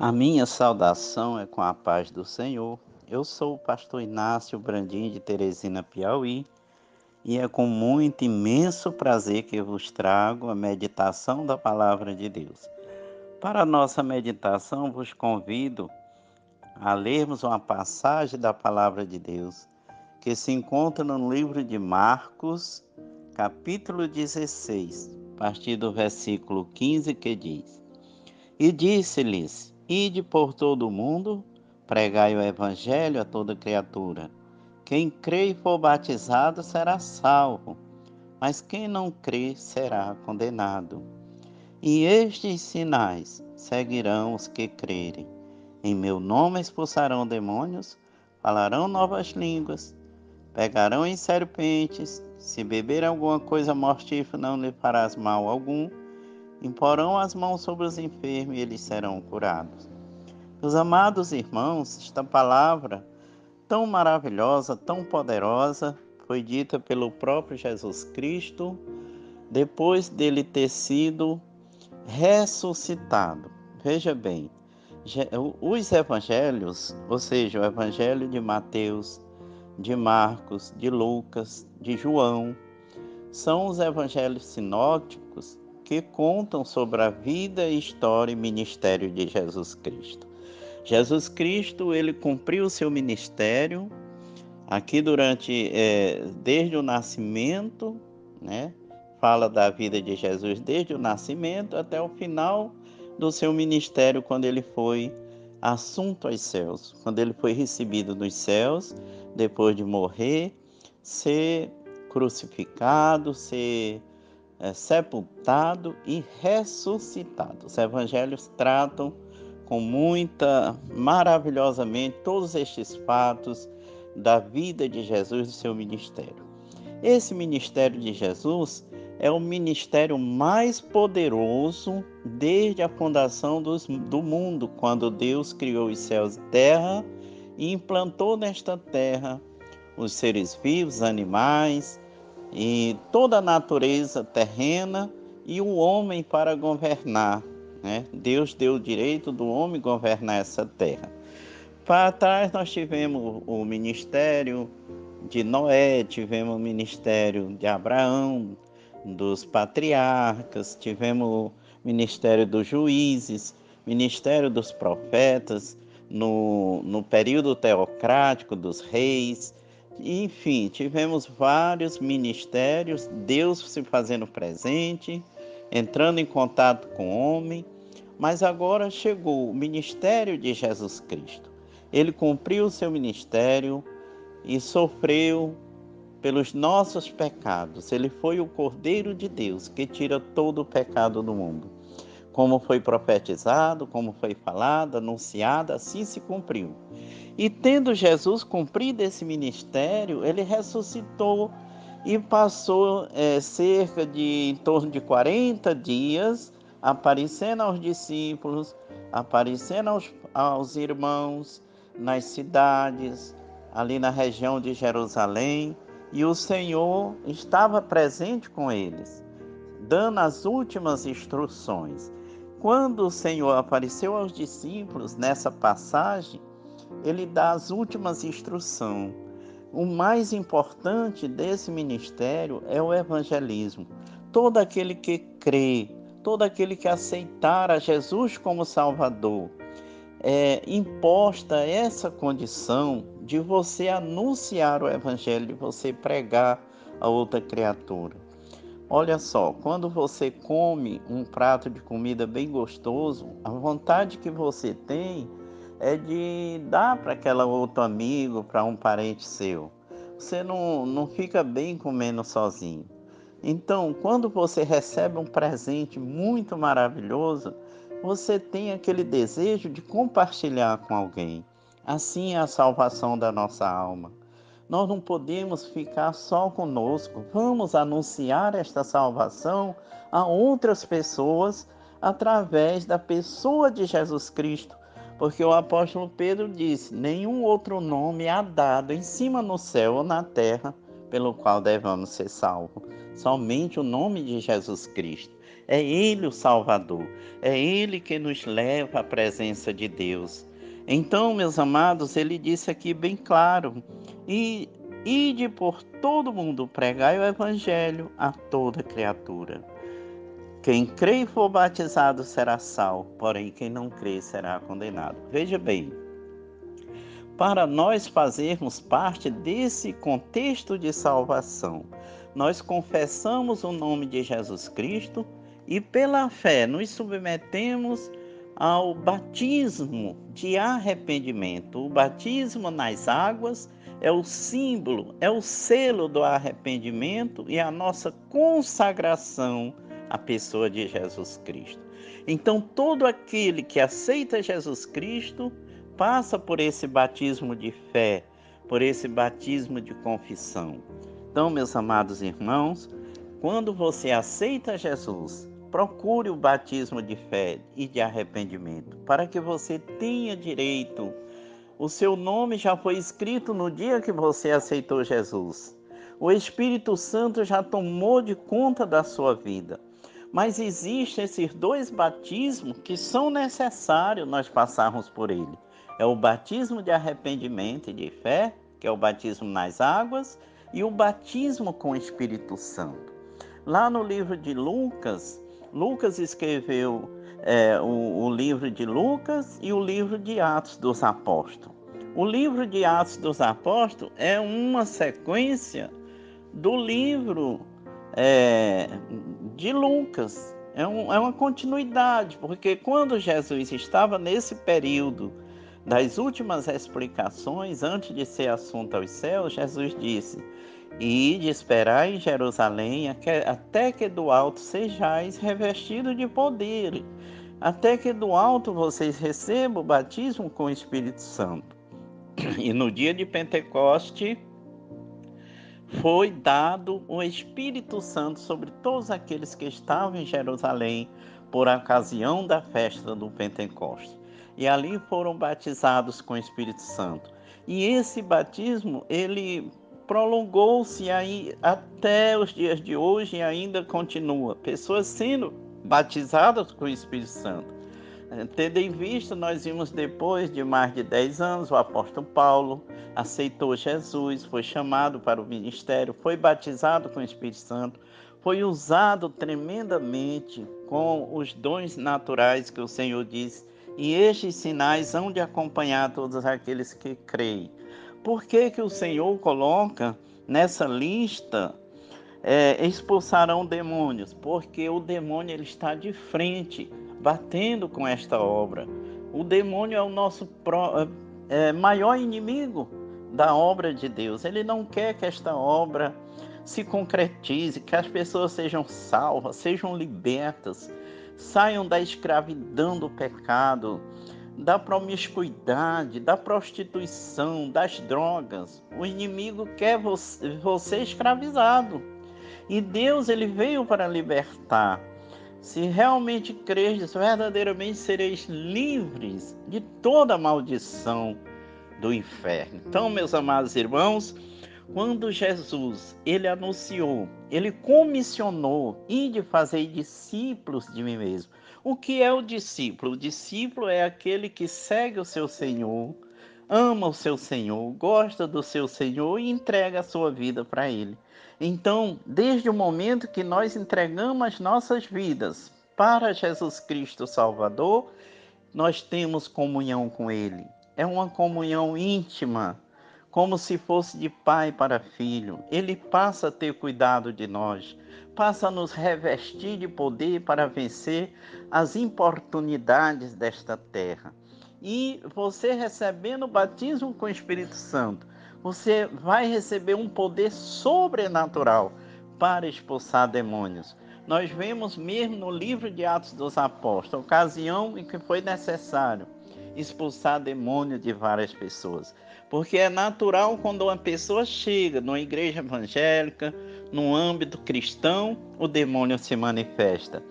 A minha saudação é com a paz do Senhor. Eu sou o pastor Inácio Brandim de Teresina, Piauí, e é com muito imenso prazer que eu vos trago a meditação da palavra de Deus. Para a nossa meditação, vos convido a lermos uma passagem da palavra de Deus que se encontra no livro de Marcos, capítulo 16, a partir do versículo 15, que diz: E disse-lhes: Ide por todo o mundo, pregai o evangelho a toda criatura. Quem crê e for batizado será salvo, mas quem não crê será condenado. E estes sinais seguirão os que crerem. Em meu nome expulsarão demônios, falarão novas línguas, pegarão em serpentes, se beber alguma coisa mortífera não lhe farás mal algum, imporão as mãos sobre os enfermos e eles serão curados. Meus amados irmãos, esta palavra tão maravilhosa, tão poderosa, foi dita pelo próprio Jesus Cristo, depois dele ter sido ressuscitado. Veja bem, os evangelhos, ou seja, o evangelho de Mateus, de Marcos, de Lucas, de João, são os evangelhos sinóticos que contam sobre a vida, história e ministério de Jesus Cristo. Jesus Cristo, ele cumpriu o seu ministério aqui desde o nascimento, né? Fala da vida de Jesus desde o nascimento até o final do seu ministério, quando ele foi assunto aos céus, quando ele foi recebido nos céus, depois de morrer, ser crucificado, ser sepultado e ressuscitado. Os evangelhos tratam maravilhosamente todos estes fatos da vida de Jesus e seu ministério. Esse ministério de Jesus é o ministério mais poderoso desde a fundação do mundo, quando Deus criou os céus e terra e implantou nesta terra os seres vivos, animais e toda a natureza terrena e o homem para governar, né? Deus deu o direito do homem governar essa terra. Para trás nós tivemos o ministério de Noé, tivemos o ministério de Abraão, dos patriarcas, tivemos o ministério dos juízes, ministério dos profetas, no período teocrático dos reis. Enfim, tivemos vários ministérios, Deus se fazendo presente, entrando em contato com o homem, mas agora chegou o ministério de Jesus Cristo. Ele cumpriu o seu ministério e sofreu pelos nossos pecados. Ele foi o Cordeiro de Deus que tira todo o pecado do mundo. Como foi profetizado, como foi falado, anunciado, assim se cumpriu. E tendo Jesus cumprido esse ministério, ele ressuscitou e passou em torno de 40 dias, aparecendo aos discípulos, aparecendo aos irmãos nas cidades, ali na região de Jerusalém, e o Senhor estava presente com eles, dando as últimas instruções. Quando o Senhor apareceu aos discípulos nessa passagem, ele dá as últimas instruções. O mais importante desse ministério é o evangelismo. Todo aquele que crê, todo aquele que aceitar a Jesus como Salvador, é imposta essa condição de você anunciar o evangelho, de você pregar a outra criatura. Olha só, quando você come um prato de comida bem gostoso, a vontade que você tem é de dar para aquele outro amigo, para um parente seu. Você não fica bem comendo sozinho. Então, quando você recebe um presente muito maravilhoso, você tem aquele desejo de compartilhar com alguém. Assim é a salvação da nossa alma. Nós não podemos ficar só conosco. Vamos anunciar esta salvação a outras pessoas através da pessoa de Jesus Cristo. Porque o apóstolo Pedro disse: nenhum outro nome há dado em cima no céu ou na terra pelo qual devemos ser salvos. Somente o nome de Jesus Cristo. É Ele o Salvador, é Ele que nos leva à presença de Deus. Então, meus amados, ele disse aqui bem claro, e ide por todo mundo, pregai o Evangelho a toda criatura. Quem crê e for batizado será salvo, porém quem não crê será condenado. Veja bem, para nós fazermos parte desse contexto de salvação, nós confessamos o nome de Jesus Cristo e pela fé nos submetemos ao batismo de arrependimento. O batismo nas águas é o símbolo, é o selo do arrependimento e a nossa consagração à pessoa de Jesus Cristo. Então, todo aquele que aceita Jesus Cristo passa por esse batismo de fé, por esse batismo de confissão. Então, meus amados irmãos, quando você aceita Jesus, procure o batismo de fé e de arrependimento, para que você tenha direito. O seu nome já foi escrito no dia que você aceitou Jesus. O Espírito Santo já tomou de conta da sua vida. Mas existem esses dois batismos que são necessários nós passarmos por ele. É o batismo de arrependimento e de fé, que é o batismo nas águas, e o batismo com o Espírito Santo. Lá no livro de Lucas, Lucas escreveu o livro de Lucas e o livro de Atos dos Apóstolos. O livro de Atos dos Apóstolos é uma sequência do livro de Lucas. É uma continuidade, porque quando Jesus estava nesse período das últimas explicações, antes de ser assunto aos céus, Jesus disse: ide esperar em Jerusalém até que do alto sejais revestidos de poder, até que do alto vocês recebam o batismo com o Espírito Santo. E no dia de Pentecoste foi dado o Espírito Santo sobre todos aqueles que estavam em Jerusalém por ocasião da festa do Pentecostes. E ali foram batizados com o Espírito Santo. E esse batismo, ele prolongou-se aí até os dias de hoje e ainda continua. Pessoas sendo batizadas com o Espírito Santo. Tendo em vista, nós vimos depois de mais de 10 anos, o apóstolo Paulo aceitou Jesus, foi chamado para o ministério, foi batizado com o Espírito Santo, foi usado tremendamente com os dons naturais que o Senhor diz, e estes sinais hão de acompanhar todos aqueles que creem. Por que que o Senhor coloca nessa lista expulsarão demônios? Porque o demônio ele está de frente, batendo com esta obra. O demônio é o nosso maior inimigo da obra de Deus. Ele não quer que esta obra se concretize, que as pessoas sejam salvas, sejam libertas, saiam da escravidão do pecado, da promiscuidade, da prostituição, das drogas. O inimigo quer você escravizado. E Deus ele veio para libertar. Se realmente crerdes, verdadeiramente sereis livres de toda maldição do inferno. Então, meus amados irmãos, quando Jesus ele anunciou, ele comissionou de fazer discípulos de mim mesmo. O que é o discípulo? O discípulo é aquele que segue o seu Senhor, ama o seu Senhor, gosta do seu Senhor e entrega a sua vida para ele. Então, desde o momento que nós entregamos as nossas vidas para Jesus Cristo Salvador, nós temos comunhão com Ele. É uma comunhão íntima, como se fosse de pai para filho. Ele passa a ter cuidado de nós, passa a nos revestir de poder para vencer as importunidades desta terra. E você recebendo o batismo com o Espírito Santo, você vai receber um poder sobrenatural para expulsar demônios. Nós vemos mesmo no livro de Atos dos Apóstolos, a ocasião em que foi necessário expulsar demônios de várias pessoas. Porque é natural quando uma pessoa chega numa igreja evangélica, no âmbito cristão, o demônio se manifesta.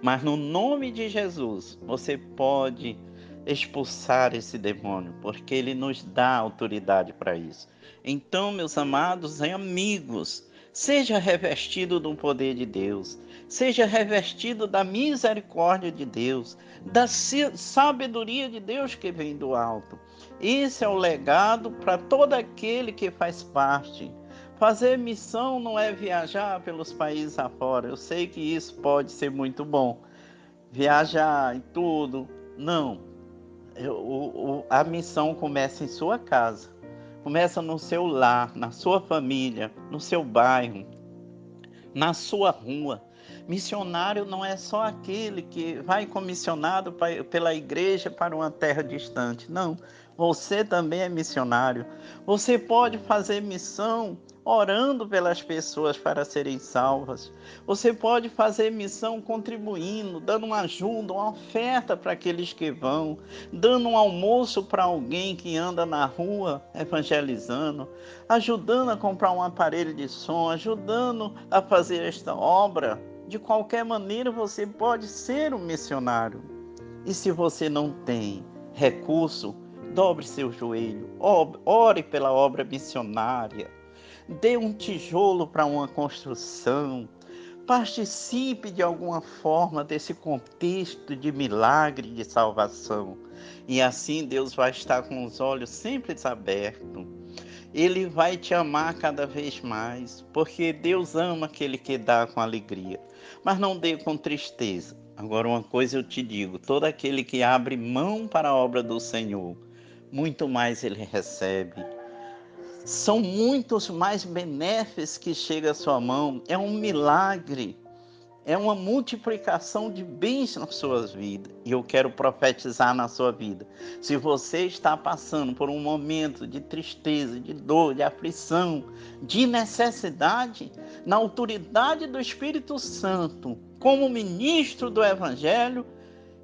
Mas no nome de Jesus, você pode expulsar esse demônio, porque ele nos dá autoridade para isso. Então, meus amados amigos, seja revestido do poder de Deus, seja revestido da misericórdia de Deus, da sabedoria de Deus que vem do alto. Esse é o legado para todo aquele que faz parte. Fazer missão não é viajar pelos países afora. Eu sei que isso pode ser muito bom, viajar e tudo. Não, a missão começa em sua casa, começa no seu lar, na sua família, no seu bairro, na sua rua. Missionário não é só aquele que vai comissionado pela igreja para uma terra distante. Não, você também é missionário. Você pode fazer missão orando pelas pessoas para serem salvas. Você pode fazer missão contribuindo, dando uma ajuda, uma oferta para aqueles que vão, dando um almoço para alguém que anda na rua evangelizando, ajudando a comprar um aparelho de som, ajudando a fazer esta obra. De qualquer maneira, você pode ser um missionário. E se você não tem recurso, dobre seu joelho, ore pela obra missionária, dê um tijolo para uma construção, participe de alguma forma desse contexto de milagre de salvação. E assim Deus vai estar com os olhos sempre abertos. Ele vai te amar cada vez mais, porque Deus ama aquele que dá com alegria, mas não dê com tristeza. Agora, uma coisa eu te digo: todo aquele que abre mão para a obra do Senhor, muito mais ele recebe. São muitos mais benéficos que chegam à sua mão. É um milagre. É uma multiplicação de bens nas suas vidas. E eu quero profetizar na sua vida. Se você está passando por um momento de tristeza, de dor, de aflição, de necessidade, na autoridade do Espírito Santo, como ministro do Evangelho,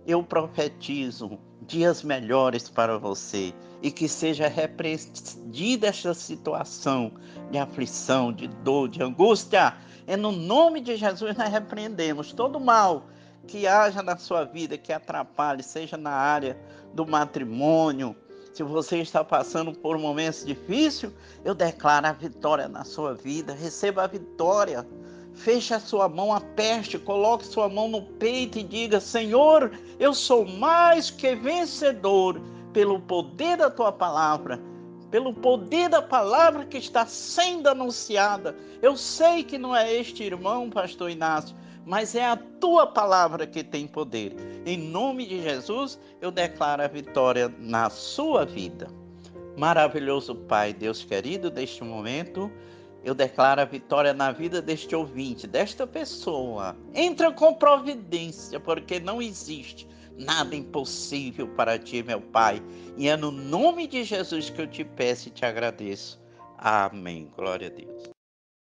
eu profetizo dias melhores para você e que seja repreendida esta situação de aflição, de dor, de angústia. É no nome de Jesus nós repreendemos todo mal que haja na sua vida, que atrapalhe, seja na área do matrimônio. Se você está passando por momentos difíceis, eu declaro a vitória na sua vida. Receba a vitória. Feche a sua mão, aperte, coloque sua mão no peito e diga: Senhor, eu sou mais que vencedor pelo poder da tua palavra, pelo poder da palavra que está sendo anunciada. Eu sei que não é este irmão, pastor Inácio, mas é a tua palavra que tem poder. Em nome de Jesus, eu declaro a vitória na sua vida. Maravilhoso Pai, Deus querido, deste momento, eu declaro a vitória na vida deste ouvinte, desta pessoa. Entra com providência, porque não existe nada impossível para ti, meu Pai. E é no nome de Jesus que eu te peço e te agradeço. Amém. Glória a Deus.